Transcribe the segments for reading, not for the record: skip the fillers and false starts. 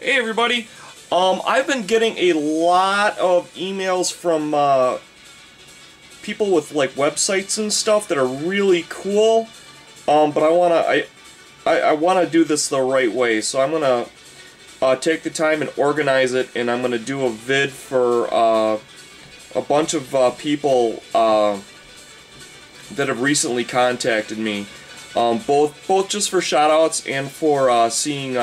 Hey everybody, I've been getting a lot of emails from people with like websites and stuff that are really cool, but I wanna do this the right way, so I'm gonna take the time and organize it, and I'm gonna do a vid for a bunch of people that have recently contacted me, both just for shoutouts and for seeing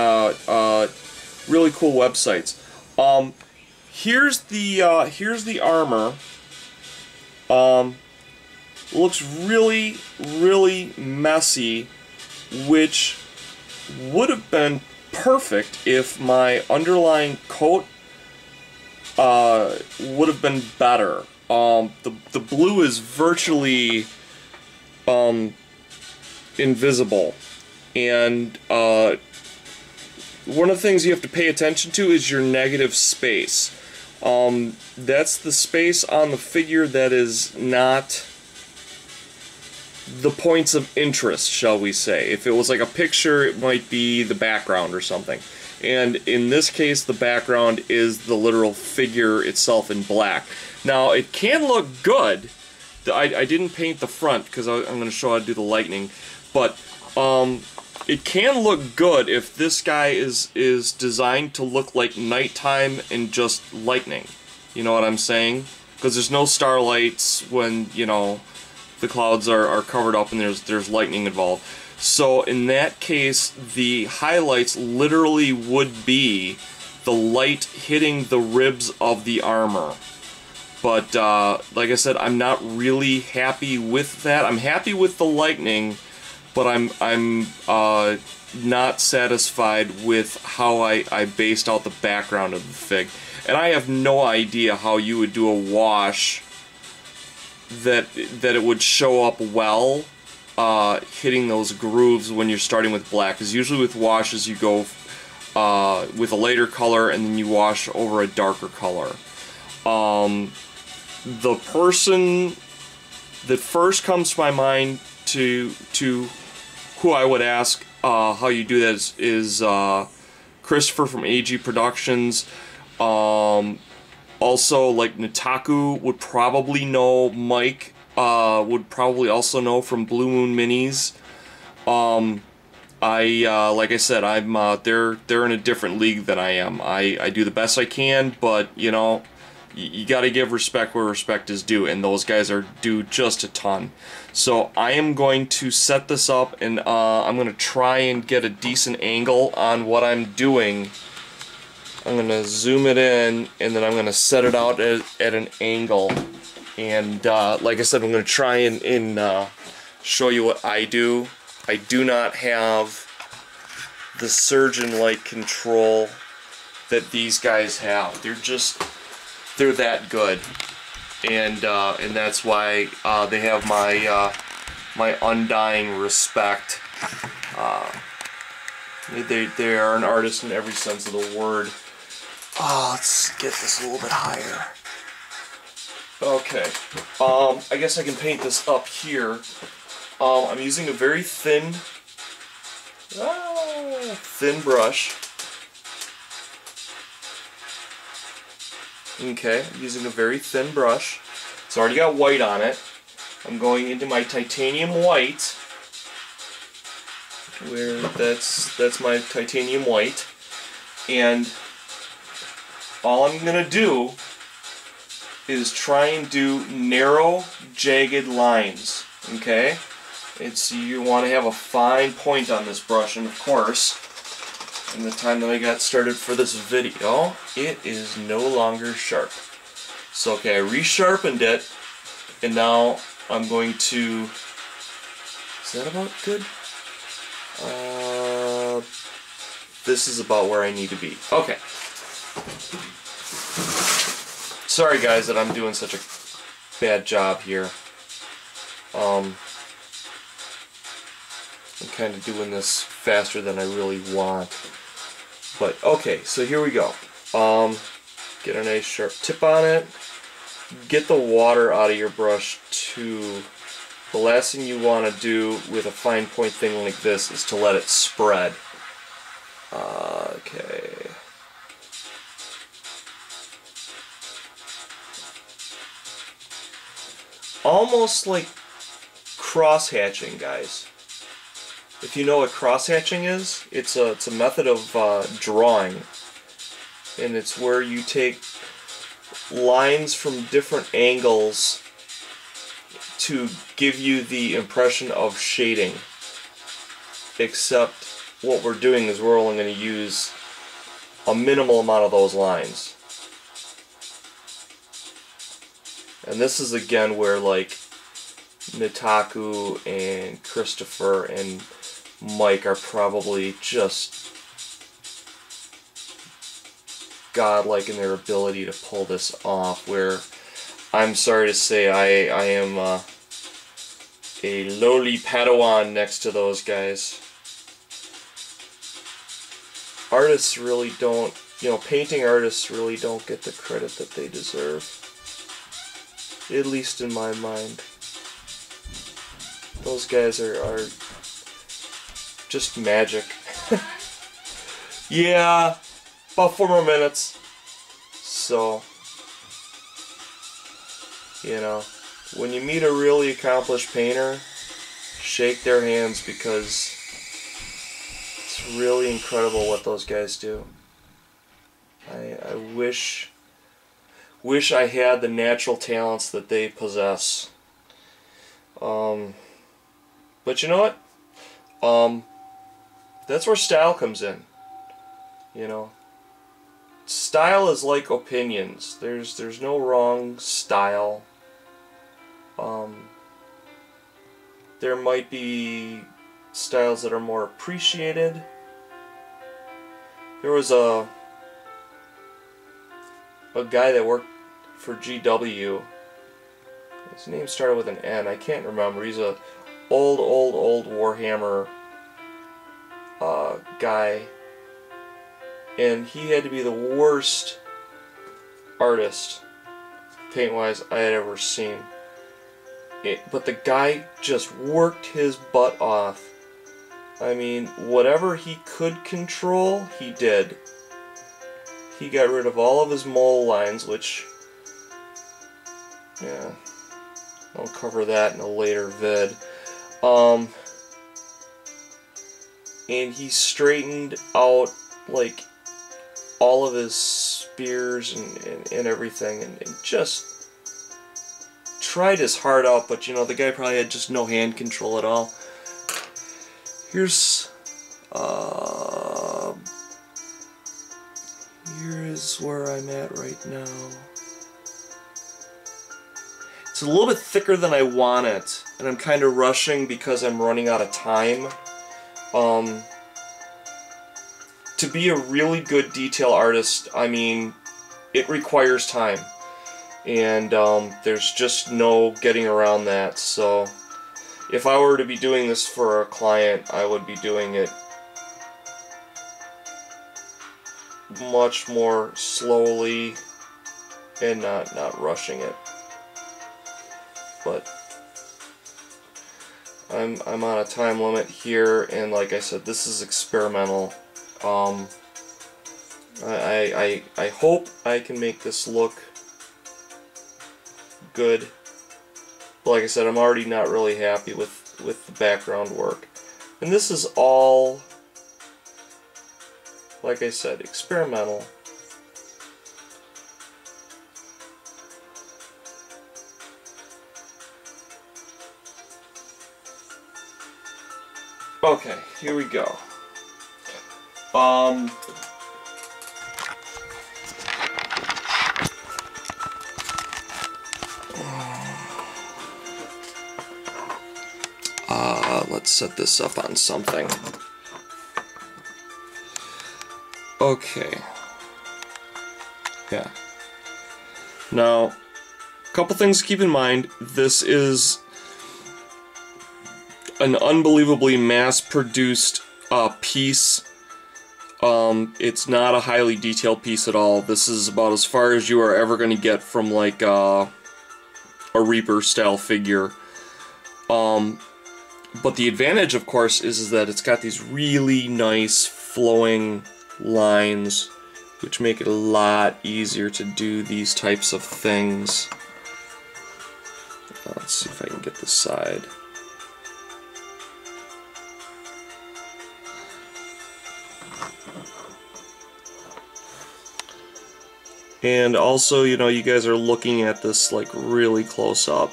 really cool websites. Here's the armor. Looks really messy, which would have been perfect if my underlying coat would have been better. The blue is virtually invisible, and one of the things you have to pay attention to is your negative space. That's the space on the figure that is not the points of interest, shall we say. If it was like a picture, it might be the background or something. And in this case, the background is the literal figure itself in black. Now, it can look good. I didn't paint the front because I'm going to show how to do the lightning, but it can look good if this guy is designed to look like nighttime and just lightning. You know what I'm saying? Because there's no starlights when, you know, the clouds are covered up and there's lightning involved. So in that case, the highlights literally would be the light hitting the ribs of the armor. But like I said, I'm not really happy with that. I'm happy with the lightning, but I'm not satisfied with how I based out the background of the fig. And I have no idea how you would do a wash that it would show up well hitting those grooves when you're starting with black. Because usually with washes you go with a lighter color and then you wash over a darker color. The person that first comes to my mind to who I would ask how you do that is Christopher from AG Productions. Also, like Nataku would probably know. Mike would probably also know from Blue Moon Minis. Like I said, they're in a different league than I am. I do the best I can, but you know, you got to give respect where respect is due, and those guys are due just a ton. So I am going to set this up, and I'm going to try and get a decent angle on what I'm doing. I'm going to zoom it in, and then I'm going to set it out at an angle. And like I said, I'm going to try and show you what I do. I do not have the surgeon-like control that these guys have. They're that good, and that's why they have my undying respect. They are an artist in every sense of the word. Let's get this a little bit higher. Okay, I guess I can paint this up here. I'm using a very thin brush. Okay, I'm using a very thin brush. It's already got white on it. I'm going into my titanium white, where that's my titanium white, and all I'm gonna do is try and do narrow, jagged lines. Okay, you want to have a fine point on this brush, and of course, in the time that I got started for this video, it is no longer sharp. So okay, I resharpened it, and now I'm going to... Is that about good? This is about where I need to be. Okay. Sorry guys that I'm doing such a bad job here. I'm kind of doing this faster than I really want. But okay, so here we go. Get a nice sharp tip on it. Get the water out of your brush too. The last thing you want to do with a fine point thing like this is to let it spread. Okay. almost like cross-hatching, guys. If you know what cross-hatching is, it's a method of drawing, and it's where you take lines from different angles to give you the impression of shading. Except what we're doing is we're only going to use a minimal amount of those lines. And this is again where like Mitaku and Christopher and Mike are probably just godlike in their ability to pull this off, where I'm sorry to say I am a lowly Padawan next to those guys. Artists really don't, painting artists really don't get the credit that they deserve. At least in my mind. Those guys are just magic. Yeah, about 4 more minutes. So, when you meet a really accomplished painter, shake their hands, because it's really incredible what those guys do. I wish I had the natural talents that they possess. But you know what? That's where style comes in. Style is like opinions. There's no wrong style. There might be styles that are more appreciated. There was a guy that worked for GW. His name started with an N. I can't remember. He's a old Warhammer guy, and he had to be the worst artist, paint-wise, I had ever seen. But the guy just worked his butt off. I mean, whatever he could control, he did. He got rid of all of his mole lines, which, yeah, I'll cover that in a later vid. And he straightened out, like, all of his spears and everything, and just tried his heart out, but the guy probably had just no hand control at all. Here's where I'm at right now. It's a little bit thicker than I want it, and I'm kind of rushing because I'm running out of time. To be a really good detail artist, I mean, it requires time. And there's just no getting around that. So if I were to be doing this for a client, I would be doing it much more slowly and not rushing it. But I'm on a time limit here, and like I said, this is experimental. I hope I can make this look good. But like I said, I'm already not really happy with the background work. And this is all, like I said, experimental. Okay, here we go. Let's set this up on something. Okay. Yeah. Now, a couple things to keep in mind. This is an unbelievably mass-produced piece. It's not a highly detailed piece at all. This is about as far as you are ever going to get from like a Reaper-style figure. But the advantage, of course, is that it's got these really nice flowing lines, which make it a lot easier to do these types of things. Let's see if I can get the side. And also, you know, you guys are looking at this like really close up.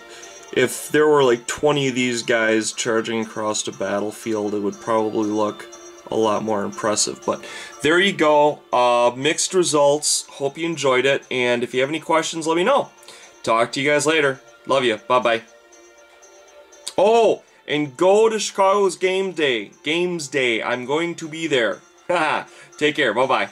If there were like 20 of these guys charging across the battlefield, it would probably look a lot more impressive. But there you go. Mixed results. Hope you enjoyed it. And if you have any questions, let me know. Talk to you guys later. Love you. Bye-bye. Oh, and go to Chicago's Games Day. I'm going to be there. Take care. Bye-bye.